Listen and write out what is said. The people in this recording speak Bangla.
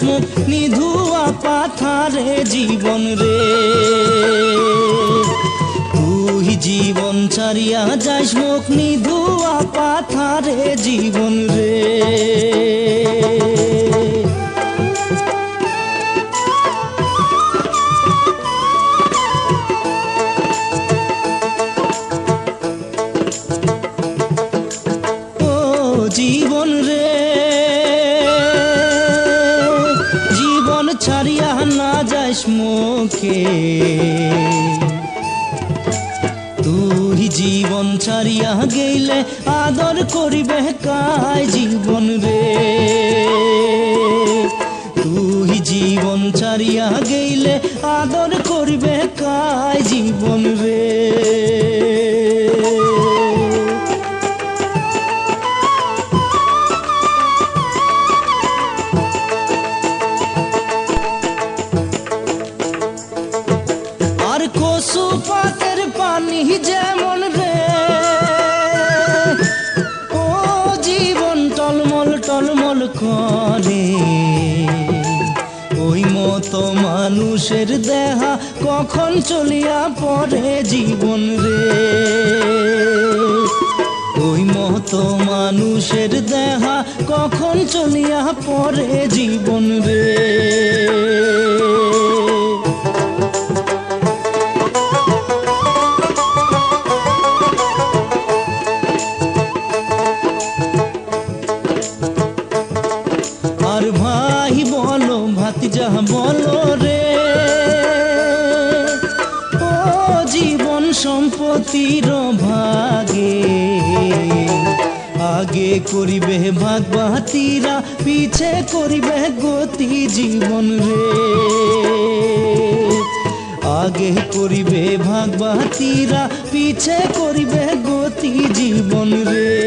মুখ নিধুয়া পাথারে জীবন রে তুই জীবন ছাড়িয়া যাস মুখ নিধুয়া পাথারে জীবন রে জীবন রে জীবন ছাড়িয়া না যাস মুখে তুই জীবন ছাড়িয়া গেলে আদর করিবে কায় জীবন রে তুই জীবন ছাড়িয়া গেলে আদর করিবে কায় জীবন রে আর কসু পাতের পানি যেমন রে ও জীবন টলমল টলমল করে ওই মতো মানুষের দেহা কখন চলিয়া পড়ে জীবন রে ওই মতো মানুষের দেহা কখন চলিয়া পড়ে জীবন রে আর ভাই বলো ভাতিজা বলো রে ও জীবন সম্পত্তির ভাগে আগে করিবে ভাগ বাতিরা পিছে করিবে গতি জীবন রে আগে করিবে ভাগ বাতিরা পিছে করিবে গতি জীবন রে